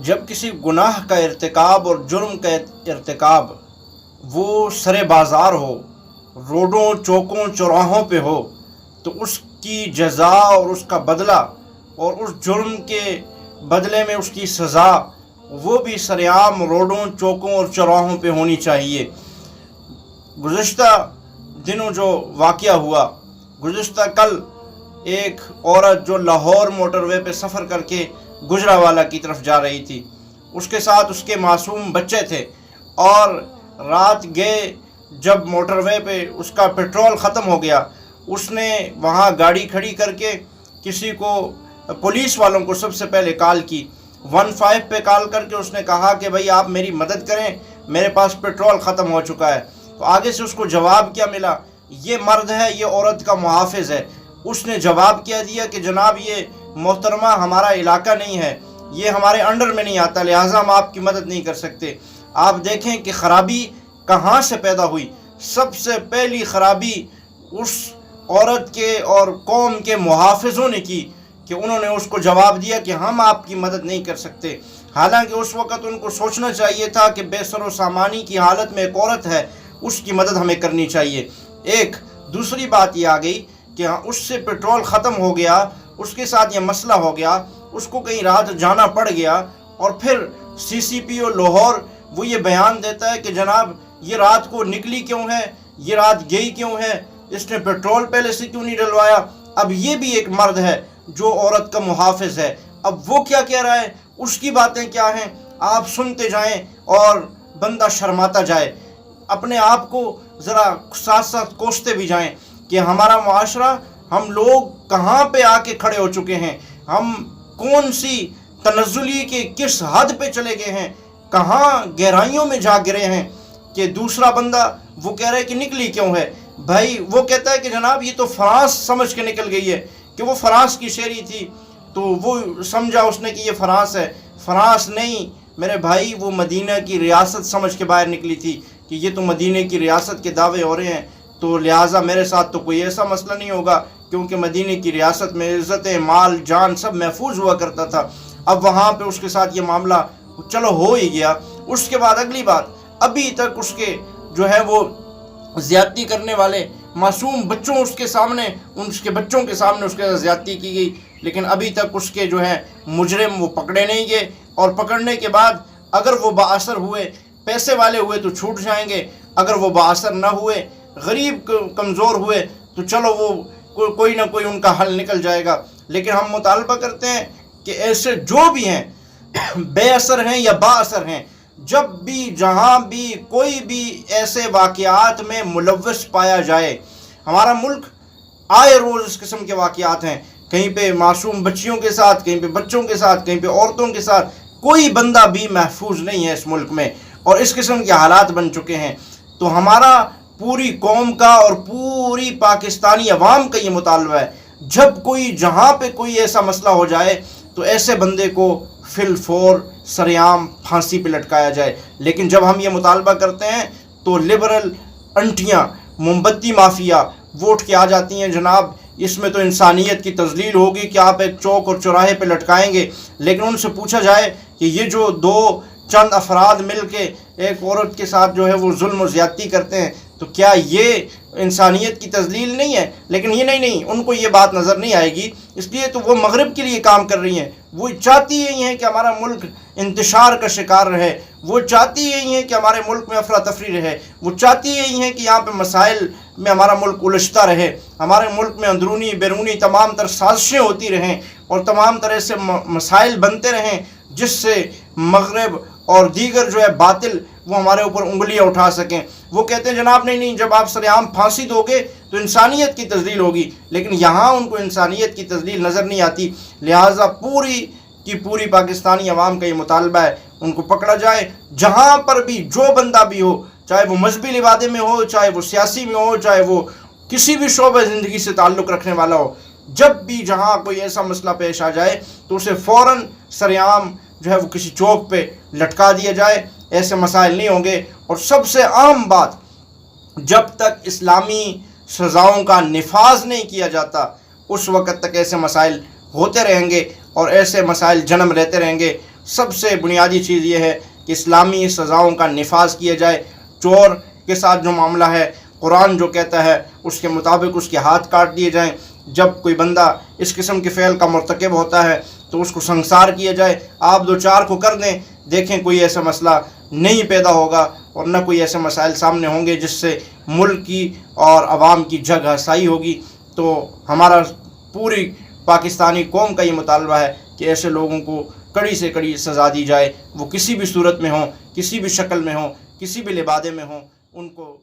جب کسی گناہ کا ارتکاب اور جرم کا ارتکاب وہ سر بازار ہو، روڈوں چوکوں چوراہوں پہ ہو، تو اس کی جزا اور اس کا بدلہ اور اس جرم کے بدلے میں اس کی سزا وہ بھی سرعام روڈوں چوکوں اور چوراہوں پہ ہونی چاہیے۔ گزشتہ دنوں جو واقعہ ہوا، گزشتہ کل ایک عورت جو لاہور موٹر وے پہ سفر کر کے گجرانوالہ کی طرف جا رہی تھی، اس کے ساتھ اس کے معصوم بچے تھے، اور رات گئے جب موٹر وے پہ اس کا پیٹرول ختم ہو گیا، اس نے وہاں گاڑی کھڑی کر کے کسی کو، پولیس والوں کو سب سے پہلے کال کی، 15 پہ کال کر کے اس نے کہا کہ بھائی آپ میری مدد کریں، میرے پاس پیٹرول ختم ہو چکا ہے۔ تو آگے سے اس کو جواب کیا ملا؟ یہ مرد ہے، یہ عورت کا محافظ ہے۔ اس نے جواب کیا دیا کہ جناب یہ محترمہ ہمارا علاقہ نہیں ہے، یہ ہمارے انڈر میں نہیں آتا، لہٰذا ہم آپ کی مدد نہیں کر سکتے۔ آپ دیکھیں کہ خرابی کہاں سے پیدا ہوئی۔ سب سے پہلی خرابی اس عورت کے اور قوم کے محافظوں نے کی کہ انہوں نے اس کو جواب دیا کہ ہم آپ کی مدد نہیں کر سکتے، حالانکہ اس وقت ان کو سوچنا چاہیے تھا کہ بے سر و سامانی کی حالت میں ایک عورت ہے، اس کی مدد ہمیں کرنی چاہیے۔ ایک دوسری بات یہ آ گئی کہ اس سے پیٹرول ختم ہو گیا، اس کے ساتھ یہ مسئلہ ہو گیا، اس کو کہیں رات جانا پڑ گیا، اور پھر سی سی پی او لاہور وہ یہ بیان دیتا ہے کہ جناب یہ رات کو نکلی کیوں ہے، یہ رات گئی کیوں ہے، اس نے پیٹرول پہلے سے کیوں نہیں ڈلوایا۔ اب یہ بھی ایک مرد ہے جو عورت کا محافظ ہے، اب وہ کیا کہہ رہا ہے، اس کی باتیں کیا ہیں، آپ سنتے جائیں اور بندہ شرماتا جائے، اپنے آپ کو ذرا ساتھ ساتھ کوستے بھی جائیں کہ ہمارا معاشرہ، ہم لوگ کہاں پہ آ کے کھڑے ہو چکے ہیں، ہم کون سی تنزلی کے کس حد پہ چلے گئے ہیں، کہاں گہرائیوں میں جا گرے ہیں کہ دوسرا بندہ وہ کہہ رہا ہے کہ نکلی کیوں ہے۔ بھائی وہ کہتا ہے کہ جناب یہ تو فرانس سمجھ کے نکل گئی ہے، کہ وہ فرانس کی شہری تھی تو وہ سمجھا اس نے کہ یہ فرانس ہے۔ فرانس نہیں میرے بھائی، وہ مدینہ کی ریاست سمجھ کے باہر نکلی تھی کہ یہ تو مدینہ کی ریاست کے دعوے ہو رہے ہیں، تو لہٰذا میرے ساتھ تو کوئی ایسا مسئلہ نہیں ہوگا، کیونکہ مدینہ کی ریاست میں عزتیں، مال، جان سب محفوظ ہوا کرتا تھا۔ اب وہاں پہ اس کے ساتھ یہ معاملہ چلو ہو ہی گیا۔ اس کے بعد اگلی بات، ابھی تک اس کے جو ہے وہ زیادتی کرنے والے معصوم بچوں اس کے سامنے، اس کے بچوں کے سامنے اس کے زیادتی کی گئی، لیکن ابھی تک اس کے جو ہے مجرم وہ پکڑے نہیں گئے، اور پکڑنے کے بعد اگر وہ بااثر ہوئے، پیسے والے ہوئے تو چھوٹ جائیں گے، اگر وہ بااثر نہ ہوئے، غریب کمزور ہوئے تو چلو وہ کوئی نہ کوئی ان کا حل نکل جائے گا۔ لیکن ہم مطالبہ کرتے ہیں کہ ایسے جو بھی ہیں، بے اثر ہیں یا با اثر ہیں، جب بھی جہاں بھی کوئی بھی ایسے واقعات میں ملوث پایا جائے، ہمارا ملک آئے روز اس قسم کے واقعات ہیں، کہیں پہ معصوم بچیوں کے ساتھ، کہیں پہ بچوں کے ساتھ، کہیں پہ عورتوں کے ساتھ، کوئی بندہ بھی محفوظ نہیں ہے اس ملک میں، اور اس قسم کے حالات بن چکے ہیں۔ تو ہمارا پوری قوم کا اور پوری پاکستانی عوام کا یہ مطالبہ ہے، جب کوئی جہاں پہ کوئی ایسا مسئلہ ہو جائے تو ایسے بندے کو فی الفور سریعام پھانسی پہ لٹکایا جائے۔ لیکن جب ہم یہ مطالبہ کرتے ہیں تو لبرل انٹیاں، موم بتی مافیا ووٹ کے آ جاتی ہیں، جناب اس میں تو انسانیت کی تذلیل ہوگی کہ آپ ایک چوک اور چوراہے پہ لٹکائیں گے۔ لیکن ان سے پوچھا جائے کہ یہ جو چند افراد مل کے ایک عورت کے ساتھ جو ہے وہ ظلم و زیادتی کرتے ہیں، تو کیا یہ انسانیت کی تذلیل نہیں ہے؟ لیکن یہ نہیں، ان کو یہ بات نظر نہیں آئے گی، اس لیے تو وہ مغرب کے لیے کام کر رہی ہیں۔ وہ چاہتی یہی ہیں کہ ہمارا ملک انتشار کا شکار رہے، وہ چاہتی یہی ہیں کہ ہمارے ملک میں افراتفری رہے، وہ چاہتی یہی ہیں کہ یہاں پہ مسائل میں ہمارا ملک الجھتا رہے، ہمارے ملک میں اندرونی بیرونی تمام تر سازشیں ہوتی رہیں اور تمام طرح سے مسائل بنتے رہیں، جس سے مغرب اور دیگر جو ہے باطل وہ ہمارے اوپر انگلیاں اٹھا سکیں۔ وہ کہتے ہیں جناب نہیں، جب آپ سر عام پھانسی دو گے تو انسانیت کی تذلیل ہوگی، لیکن یہاں ان کو انسانیت کی تذلیل نظر نہیں آتی۔ لہٰذا پوری کی پوری پاکستانی عوام کا یہ مطالبہ ہے، ان کو پکڑا جائے، جہاں پر بھی جو بندہ بھی ہو، چاہے وہ مذہبی لبادے میں ہو، چاہے وہ سیاسی میں ہو، چاہے وہ کسی بھی شعبہ زندگی سے تعلق رکھنے والا ہو، جب بھی جہاں کوئی ایسا مسئلہ پیش آ جائے تو اسے فوراً سر عام جو ہے وہ کسی چوک پہ لٹکا دیا جائے، ایسے مسائل نہیں ہوں گے۔ اور سب سے عام بات، جب تک اسلامی سزاؤں کا نفاذ نہیں کیا جاتا اس وقت تک ایسے مسائل ہوتے رہیں گے اور ایسے مسائل جنم لیتے رہیں گے۔ سب سے بنیادی چیز یہ ہے کہ اسلامی سزاؤں کا نفاذ کیا جائے. چور کے ساتھ جو معاملہ ہے قرآن جو کہتا ہے اس کے مطابق اس کے ہاتھ کاٹ دیے جائیں. جب کوئی بندہ اس قسم کے فعل کا مرتکب ہوتا ہے تو اس کو سنسار کیا جائے. آپ دو چار کو کر دیں, دیکھیں کوئی ایسا مسئلہ نہیں پیدا ہوگا اور نہ کوئی ایسے مسائل سامنے ہوں گے جس سے ملک کی اور عوام کی جگ ہسائی ہوگی. تو ہمارا پوری پاکستانی قوم کا یہ مطالبہ ہے کہ ایسے لوگوں کو کڑی سے کڑی سزا دی جائے, وہ کسی بھی صورت میں ہوں, کسی بھی شکل میں ہوں, کسی بھی لبادے میں ہوں, ان کو